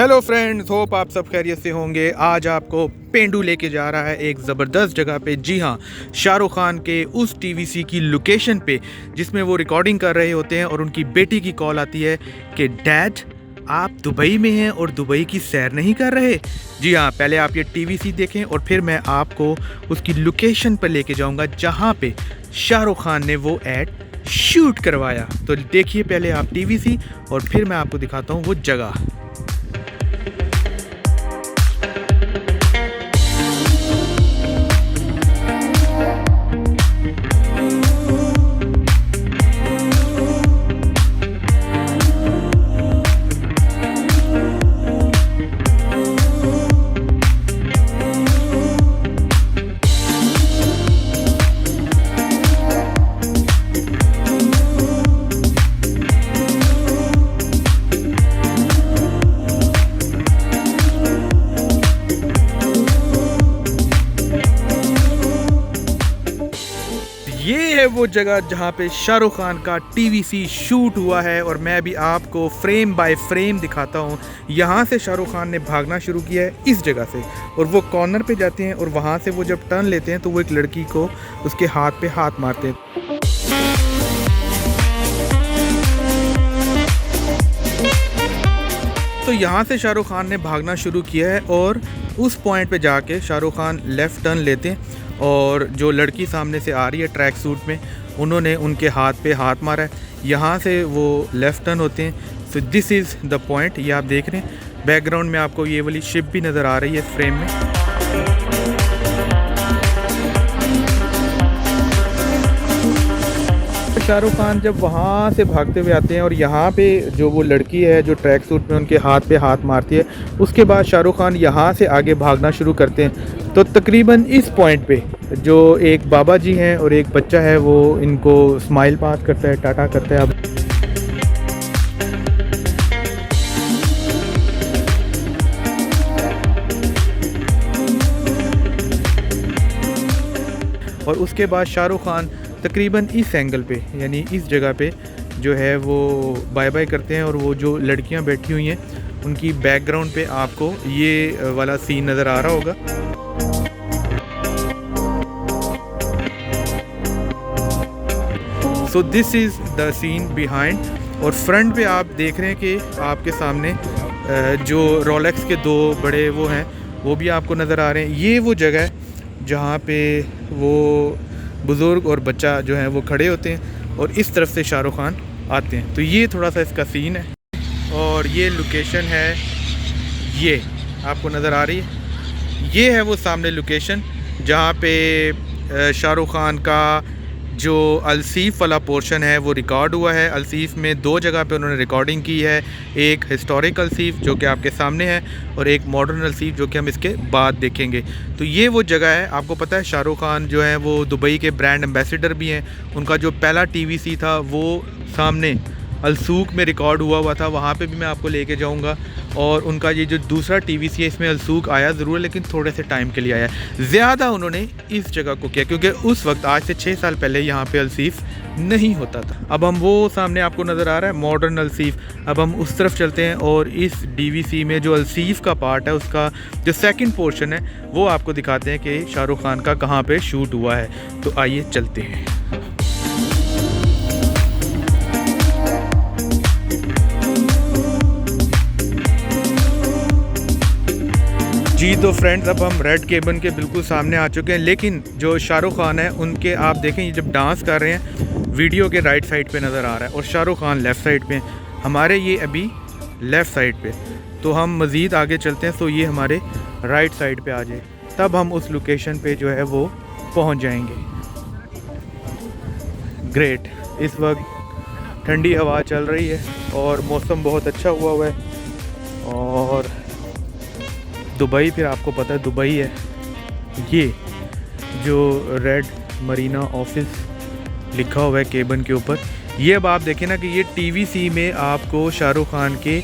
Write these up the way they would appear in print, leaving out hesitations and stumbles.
Hello friends, hope आप सब खैरियत से होंगे। आज आपको पेंडू लेके जा रहा है एक ज़बरदस्त जगह पे। जी हाँ, शाहरुख खान के उस टीवीसी की लोकेशन पे जिसमें वो रिकॉर्डिंग कर रहे होते हैं और उनकी बेटी की कॉल आती है कि डैड आप दुबई में हैं और दुबई की सैर नहीं कर रहे। जी हाँ, पहले आप ये टीवीसी देखें और फिर मैं आपको उसकी लोकेशन पर लेके जाऊँगा जहाँ पे शाहरुख खान ने वो एड शूट करवाया। तो देखिए पहले आप टीवीसी और फिर मैं आपको दिखाता हूँ वो जगह। ये है वो जगह जहाँ पे शाहरुख खान का टीवीसी शूट हुआ है और मैं भी आपको फ्रेम बाय फ्रेम दिखाता हूँ। यहाँ से शाहरुख खान ने भागना शुरू किया है इस जगह से और वो कॉर्नर पे जाते हैं और वहाँ से वो जब टर्न लेते हैं तो वो एक लड़की को उसके हाथ पे हाथ मारते हैं। तो यहाँ से शाहरुख खान ने भागना शुरू किया है और उस पॉइंट पे जाके शाहरुख खान लेफ़्ट टर्न लेते हैं और जो लड़की सामने से आ रही है ट्रैक सूट में, उन्होंने उनके हाथ पे हाथ मारा है। यहाँ से वो लेफ़्ट टर्न होते हैं। सो दिस इज़ द पॉइंट। ये आप देख रहे हैं बैकग्राउंड में आपको ये वाली शिप भी नज़र आ रही है फ्रेम में। शाहरुख खान जब वहाँ से भागते हुए आते हैं और यहाँ पे जो वो लड़की है जो ट्रैक सूट में उनके हाथ पे हाथ मारती है, उसके बाद शाहरुख खान यहाँ से आगे भागना शुरू करते हैं। तो तकरीबन इस पॉइंट पे जो एक बाबा जी हैं और एक बच्चा है वो इनको स्माइल पास करता है, टाटा करता है। अब और उसके बाद शाहरुख खान तकरीबन इस एंगल पे यानी इस जगह पे जो है वो बाय बाय करते हैं और वो जो लड़कियां बैठी हुई हैं उनकी बैकग्राउंड पे आपको ये वाला सीन नज़र आ रहा होगा। So this is the scene behind. और फ्रंट पे आप देख रहे हैं कि आपके सामने जो रोलेक्स के दो बड़े वो हैं वो भी आपको नज़र आ रहे हैं। ये वो जगह है जहाँ पे वो बुज़ुर्ग और बच्चा जो है वो खड़े होते हैं और इस तरफ से शाहरुख खान आते हैं। तो ये थोड़ा सा इसका सीन है और ये लोकेशन है, ये आपको नज़र आ रही है। ये है वो सामने लोकेशन जहाँ पे शाहरुख खान का जो अलसीफ़ वाला पोर्शन है वो रिकॉर्ड हुआ है। अलसीफ़ में दो जगह पे उन्होंने रिकॉर्डिंग की है, एक हिस्टोरिक अलसीफ़ जो कि आपके सामने है और एक मॉडर्न अलसीफ़ जो कि हम इसके बाद देखेंगे। तो ये वो जगह है। आपको पता है शाहरुख खान जो है वो दुबई के ब्रांड एम्बेसडर भी हैं। उनका जो पहला टीवीसी था वो सामने अलसूक में रिकॉर्ड हुआ था, वहाँ पे भी मैं आपको लेके जाऊँगा। और उनका ये जो दूसरा टीवीसी है इसमें अलसूक आया ज़रूर लेकिन थोड़े से टाइम के लिए आया। ज़्यादा उन्होंने इस जगह को किया क्योंकि उस वक्त आज से 6 साल पहले यहाँ पे अलसीफ़ नहीं होता था। अब हम वो सामने आपको नज़र आ रहा है मॉडर्न अलसीफ़। अब हम उस तरफ चलते हैं और इस डीवीसी में जो अलसीफ़ का पार्ट है उसका जो सेकंड पोर्शन है वो आपको दिखाते हैं कि शाहरुख खान का कहाँ पे शूट हुआ है। तो आइए चलते हैं। जी तो फ्रेंड्स, अब हम रेड केबन के बिल्कुल सामने आ चुके हैं, लेकिन जो शाहरुख खान है उनके आप देखें ये जब डांस कर रहे हैं वीडियो के राइट साइड पे नज़र आ रहा है और शाहरुख खान लेफ़्ट साइड पे, हमारे ये अभी लेफ़्ट साइड पे। तो हम मज़ीद आगे चलते हैं तो ये हमारे राइट साइड पे आ जाए, तब हम उस लोकेशन पे जो है वो पहुंच जाएंगे। ग्रेट, इस वक्त ठंडी हवा चल रही है और मौसम बहुत अच्छा हुआ है। और दुबई, फिर आपको पता है दुबई है, ये जो रेड मरीना ऑफिस लिखा हुआ है केबन के ऊपर, ये अब आप देखें ना कि ये टीवीसी में आपको शाहरुख खान के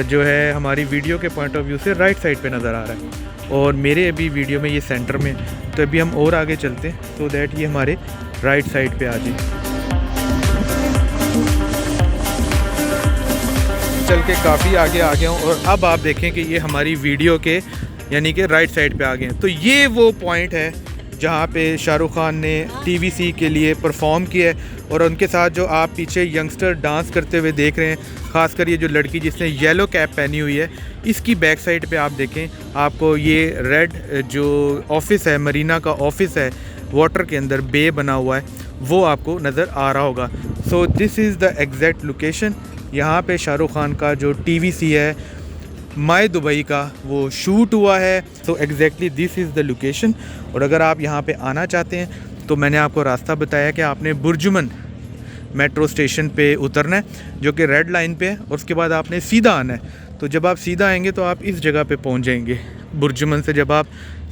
जो है हमारी वीडियो के पॉइंट ऑफ व्यू से राइट साइड पे नज़र आ रहा है और मेरे अभी वीडियो में ये सेंटर में। तो अभी हम और आगे चलते हैं सो दैट ये हमारे राइट साइड पे आ जाए। चल के काफ़ी आगे आ गया हूँ और अब आप देखें कि ये हमारी वीडियो के यानी कि राइट साइड पे आ गए हैं। तो ये वो पॉइंट है जहाँ पे शाहरुख खान ने टीवीसी के लिए परफॉर्म किया है और उनके साथ जो आप पीछे यंगस्टर डांस करते हुए देख रहे हैं, ख़ासकर ये जो लड़की जिसने येलो कैप पहनी हुई है, इसकी बैक साइड पे आप देखें आपको ये रेड जो ऑफिस है, मरीना का ऑफिस है, वाटर के अंदर बे बना हुआ है, वो आपको नज़र आ रहा होगा। So this is the exact location. यहाँ पे शाहरुख खान का जो टीवीसी है माय दुबई का वो शूट हुआ है। So exactly this is the location. और अगर आप यहाँ पे आना चाहते हैं तो मैंने आपको रास्ता बताया कि आपने बुर्जुमन मेट्रो स्टेशन पे उतरना है जो कि रेड लाइन पे है और उसके बाद आपने सीधा आना है। तो जब आप सीधा आएंगे तो आप इस जगह पे पहुँच जाएंगे। बुर्जुमन से जब आप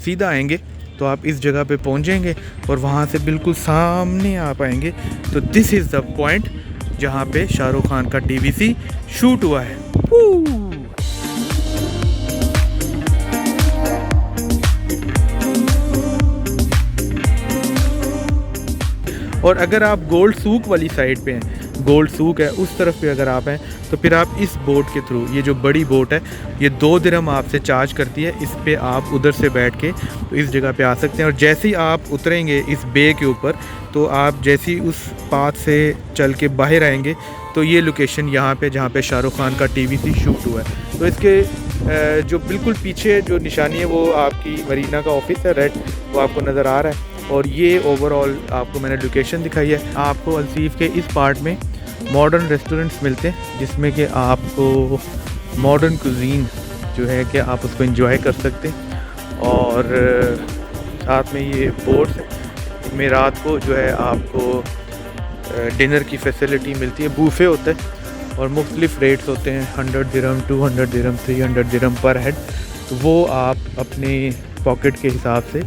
सीधा आएंगे तो आप इस जगह पे पहुँच जाएंगे और वहाँ से बिल्कुल सामने आप आएंगे तो दिस इज़ द पॉइंट जहाँ पे शाहरुख खान का टीवीसी शूट हुआ है। और अगर आप गोल्ड सूक वाली साइड पे हैं, गोल्ड सूक है उस तरफ पे अगर आप हैं तो फिर आप इस बोट के थ्रू, ये जो बड़ी बोट है ये 2 दिरहम आपसे चार्ज करती है, इस पे आप उधर से बैठ के तो इस जगह पे आ सकते हैं। और जैसे ही आप उतरेंगे इस बे के ऊपर तो आप जैसे ही उस पाथ से चल के बाहर आएंगे तो ये लोकेशन यहाँ पे जहाँ पे शाहरुख खान का टीवीसी शूट हुआ है। तो इसके जो बिल्कुल पीछे जो निशानी है वो आपकी मरीना का ऑफिस है, रेड, वो आपको नज़र आ रहा है। और ये ओवरऑल आपको मैंने लोकेशन दिखाई है। आपको अल्सीफ के इस पार्ट में मॉडर्न रेस्टोरेंट्स मिलते हैं जिसमें कि आपको मॉडर्न कुजीन जो है कि आप उसको एंजॉय कर सकते हैं। और साथ में ये बोट्स में रात को जो है आपको डिनर की फैसिलिटी मिलती है, बूफे होता है और मुख्तलिफ रेट्स होते हैं, 100 दिरहम, 200 दिरहम, 300 दिरहम पर हेड। तो वो आप अपने पॉकेट के हिसाब से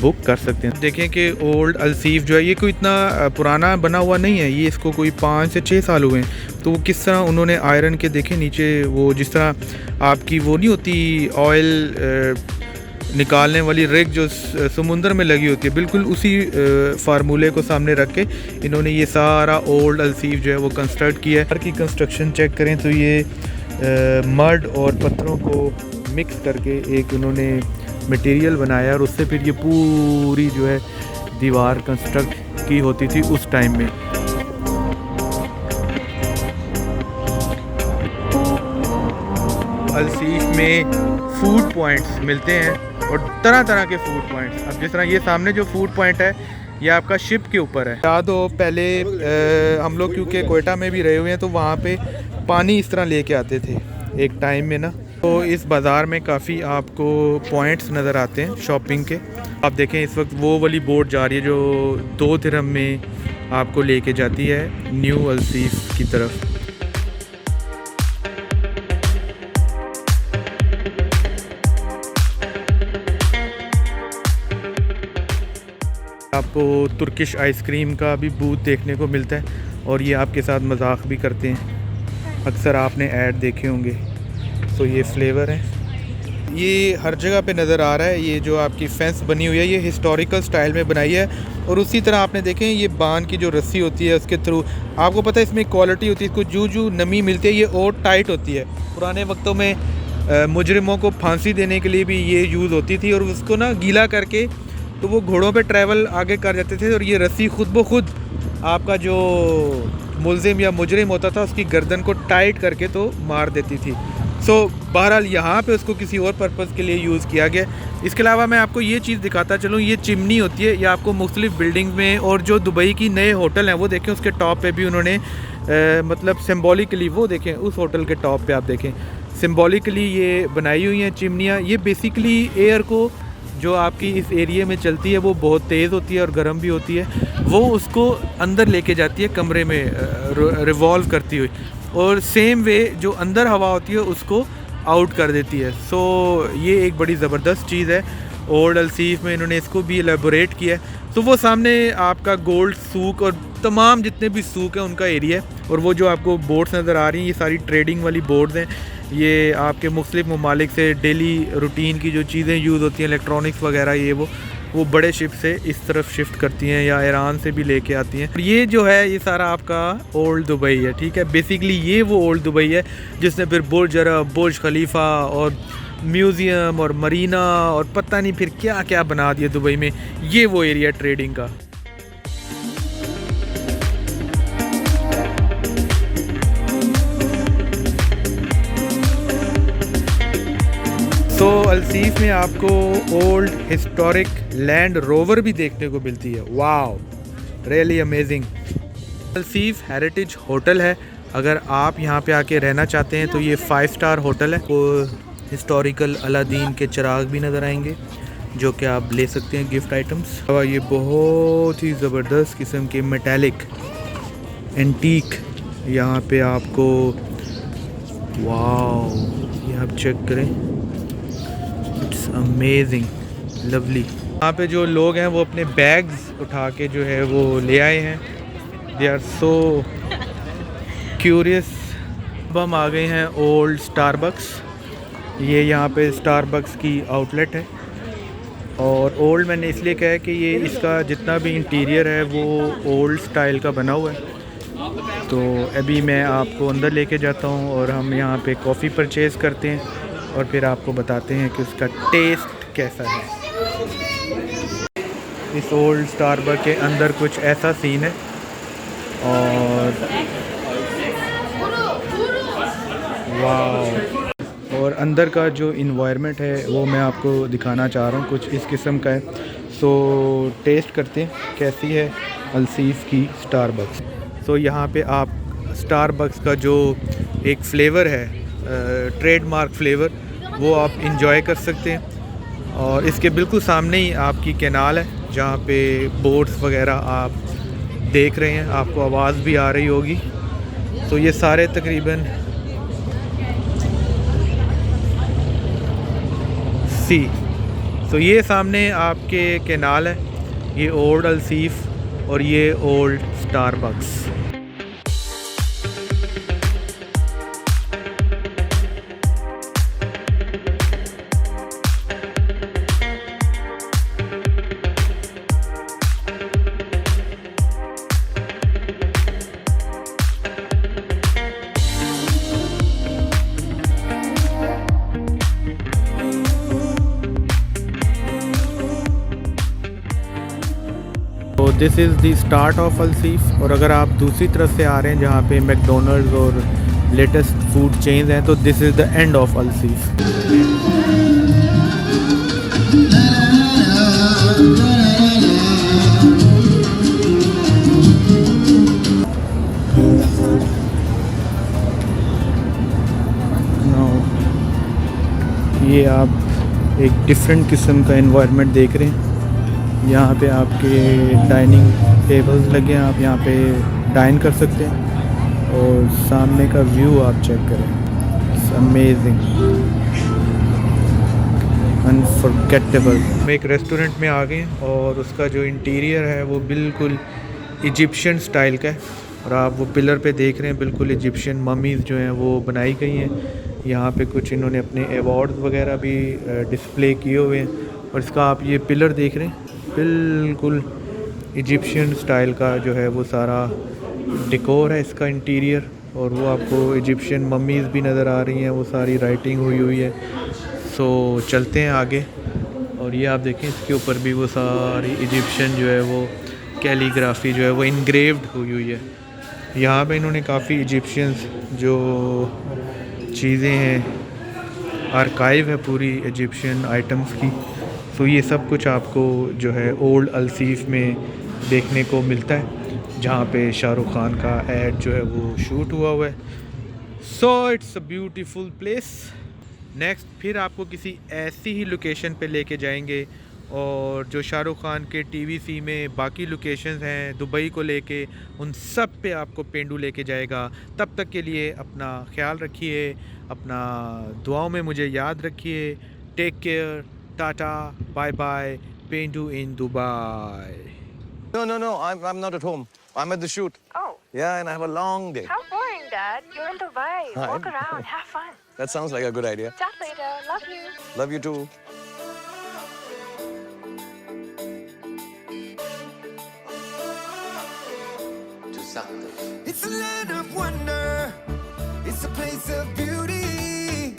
बुक कर सकते हैं। देखें कि ओल्ड अल्सीफ जो है ये कोई इतना पुराना बना हुआ नहीं है, ये इसको कोई 5 से 6 साल हुए हैं। तो वो किस तरह उन्होंने आयरन के देखें नीचे वो जिस तरह आपकी वो नहीं होती ऑयल निकालने वाली रिग जो समुंदर में लगी होती है, बिल्कुल उसी फार्मूले को सामने रख के इन्होंने ये सारा ओल्ड अल्सीफ जो है वो कंस्ट्रक्ट किया है। की कंस्ट्रक्शन चेक करें तो ये मड और पत्थरों को मिक्स करके एक उन्होंने मटेरियल बनाया और उससे फिर ये पूरी जो है दीवार कंस्ट्रक्ट की होती थी उस टाइम में। अल्सीफ में फूड पॉइंट्स मिलते हैं और तरह तरह के फूड पॉइंट्स। अब जिस तरह ये सामने जो फूड पॉइंट है ये आपका शिप के ऊपर है। याद हो पहले हम लोग क्योंकि कोयटा में भी रहे हुए हैं तो वहाँ पे पानी इस तरह लेके आते थे एक टाइम में ना। तो इस बाज़ार में काफ़ी आपको पॉइंट्स नज़र आते हैं शॉपिंग के। आप देखें इस वक्त वो वाली बोट जा रही है जो 2 दिरहम में आपको लेके जाती है न्यू अल्सीफ की तरफ। आपको तुर्किश आइसक्रीम का भी बूथ देखने को मिलता है और ये आपके साथ मजाक भी करते हैं, अक्सर आपने ऐड देखे होंगे। तो ये फ्लेवर है, ये हर जगह पे नज़र आ रहा है। ये जो आपकी फेंस बनी हुई है ये हिस्टोरिकल स्टाइल में बनाई है और उसी तरह आपने देखें ये बांध की जो रस्सी होती है उसके थ्रू आपको पता है इसमें क्वालिटी होती है, इसको जो नमी मिलती है ये और टाइट होती है। पुराने वक्तों में मुजरिमों को फांसी देने के लिए भी ये यूज़ होती थी और उसको ना गीला करके तो वो घोड़ों पे ट्रैवल आगे कर जाते थे और ये रस्सी खुद ब खुद आपका जो मुलजिम या मुजरिम होता था उसकी गर्दन को टाइट करके तो मार देती थी। सो बहरहाल यहाँ पे उसको किसी और पर्पज़ के लिए यूज़ किया गया। इसके अलावा मैं आपको ये चीज़ दिखाता चलूँ, ये चिमनी होती है, ये आपको मुख्तलिफ बिल्डिंग में और जो दुबई की नए होटल हैं वो देखें उसके टॉप पे भी उन्होंने मतलब सिम्बॉलिकली वो देखें उस होटल के टॉप पे आप देखें सिम्बॉलिकली ये बनाई हुई हैं चिमनियाँ। ये बेसिकली एयर को जो आपकी इस एरिया में चलती है वो बहुत तेज़ होती है और गर्म भी होती है, वो उसको अंदर लेके जाती है कमरे में रिवॉल्व करती हुई और सेम वे जो अंदर हवा होती है उसको आउट कर देती है। सो ये एक बड़ी ज़बरदस्त चीज़ है। ओल्ड अल्सीफ में इन्होंने इसको भी एलेबोरेट किया है। तो वो सामने आपका गोल्ड सूक और तमाम जितने भी सूक हैं उनका एरिया है और वो जो आपको बोट्स नज़र आ रही हैं ये सारी ट्रेडिंग वाली बोट्स हैं। ये आपके मुख्तलिफ ममालिक से डेली रूटीन की जो चीज़ें यूज़ होती हैं इलेक्ट्रॉनिक्स वगैरह ये वो वो बड़े शिप से इस तरफ शिफ्ट करती हैं या ईरान से भी लेके आती हैं। ये जो है ये सारा आपका ओल्ड दुबई है, ठीक है। बेसिकली ये वो ओल्ड दुबई है जिसने फिर बुर्ज अरब, बुर्ज खलीफा और म्यूज़ियम और मरीना और पता नहीं फिर क्या क्या बना दिया दुबई में। ये वो एरिया ट्रेडिंग का। तो अलसीफ में आपको ओल्ड हिस्टोरिक लैंड रोवर भी देखने को मिलती है। Wow, really amazing. Al Seef heritage hotel है। अगर आप यहाँ पे आके रहना चाहते हैं तो ये 5 स्टार होटल है। को हिस्टोरिकल अलादीन के चिराग भी नज़र आएंगे जो कि आप ले सकते हैं गिफ्ट आइटम्स। और ये बहुत ही ज़बरदस्त किस्म के मेटालिक एंटीक यहाँ पे आपको, वाओ, ये आप चेक करें, इट्स अमेजिंग, लवली। यहाँ पे जो लोग हैं वो अपने बैग्स उठा के जो है वो ले आए हैं। They are so curious. अब हम आ गए हैं ओल्ड स्टारबक्स। ये यहाँ पे स्टारबक्स की आउटलेट है। और ओल्ड मैंने इसलिए कहा है कि ये इसका जितना भी इंटीरियर है वो ओल्ड स्टाइल का बना हुआ है। तो अभी मैं आपको अंदर लेके जाता हूँ और हम यहाँ पे कॉफ़ी परचेज़ करते हैं और फिर आपको बताते हैं कि उसका टेस्ट कैसा है। इस ओल्ड स्टारबक्स के अंदर कुछ ऐसा सीन है। वाह, और अंदर का जो इन्वायरमेंट है वो मैं आपको दिखाना चाह रहा हूँ, कुछ इस किस्म का है। सो टेस्ट करते हैं कैसी है अलसीफ की स्टारबक्स। सो यहाँ पे आप स्टारबक्स का जो एक फ्लेवर है, ट्रेडमार्क फ्लेवर, वो आप इंजॉय कर सकते हैं। और इसके बिल्कुल सामने ही आपकी कैनाल है जहाँ पे बोट्स वगैरह आप देख रहे हैं, आपको आवाज़ भी आ रही होगी। तो ये सारे तकरीबन सी, तो ये सामने आपके कैनाल है, ये ओल्ड अलसीफ और ये old Starbucks. This is the start of Al Seef. और अगर आप दूसरी तरफ से आ रहे हैं जहाँ पे मैकडोनल्ड्स और लेटेस्ट फूड चेन्स हैं तो this is the end of Al Seef. ये आप एक डिफरेंट किस्म का एनवायरनमेंट देख रहे हैं। यहाँ पे आपके डाइनिंग टेबल्स लगे हैं, आप यहाँ पे डाइन कर सकते हैं। और सामने का व्यू आप चेक करें, इट्स अमेजिंग, अनफॉरगेटेबल। हम एक रेस्टोरेंट में आ गए हैं और उसका जो इंटीरियर है वो बिल्कुल इजिप्शियन स्टाइल का है। और आप वो पिलर पे देख रहे हैं बिल्कुल इजिप्शियन ममीज़ जो हैं वो बनाई गई हैं। यहाँ पे कुछ इन्होंने अपने अवार्ड्स वगैरह भी डिस्प्ले किए हुए हैं। और इसका आप ये पिलर देख रहे हैं, बिल्कुल इजिप्शियन स्टाइल का जो है वो सारा डेकोर है इसका इंटीरियर। और वो आपको इजिप्शियन मम्मीज़ भी नज़र आ रही हैं, वो सारी राइटिंग हुई है। सो चलते हैं आगे। और ये आप देखें इसके ऊपर भी वो सारी इजिप्शियन जो है वो कैलीग्राफी जो है वो इनग्रेव्ड हुई है। यहाँ पे इन्होंने काफ़ी इजिप्शियंस जो चीज़ें हैं, आर्काइव है पूरी इजिप्शियन आइटम्स की। तो ये सब कुछ आपको जो है ओल्ड अलसीफ में देखने को मिलता है जहाँ पे शाहरुख खान का एड जो है वो शूट हुआ है। So it's a beautiful place. Next फिर आपको किसी ऐसी ही लोकेशन पे लेके जाएंगे और जो शाहरुख खान के टीवीसी में बाकी लोकेशंस हैं दुबई को लेके, उन सब पे आपको पेंडू लेके जाएगा। तब तक के लिए अपना ख्याल रखिए, अपना दुआओं में मुझे याद रखिए। Take care, tata, bye bye, pendu in Dubai. No, I'm not at home. I'm at the shoot. Oh. Yeah, and I have a long day. How boring, Dad. You're in Dubai. Walk around, have fun. That sounds like a good idea. Chat later. Love you. Love you too. सकते। It's a land of wonder. It's a place of beauty.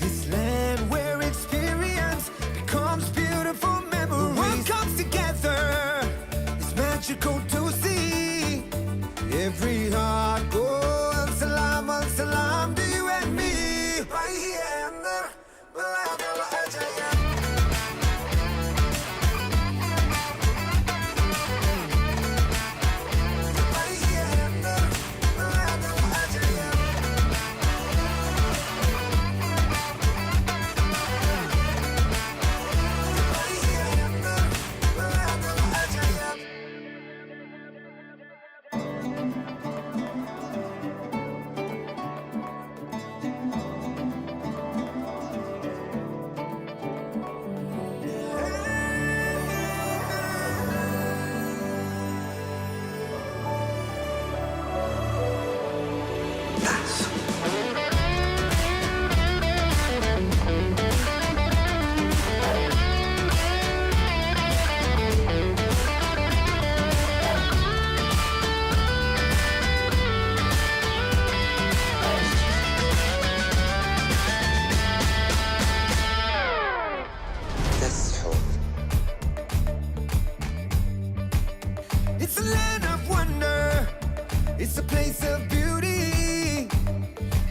This land where experience becomes beautiful memories. The world comes together. It's magical to see. Every heart goes salam al salam to you and me. Right here and there. It's a land of wonder. It's a place of beauty.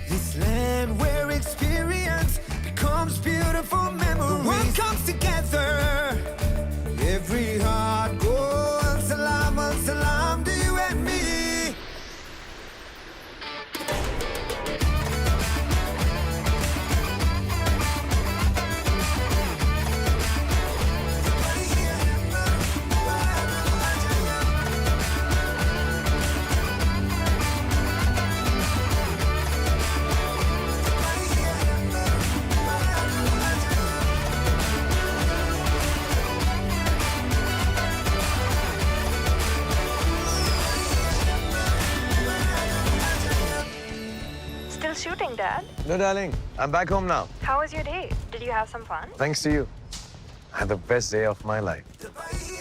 This land where experience becomes beautiful memories. The world comes together. Every heart goes salam al salam to you and me. Still shooting, Dad? No, darling. I'm back home now. How was your day? Did you have some fun? Thanks to you. I had the best day of my life. Right here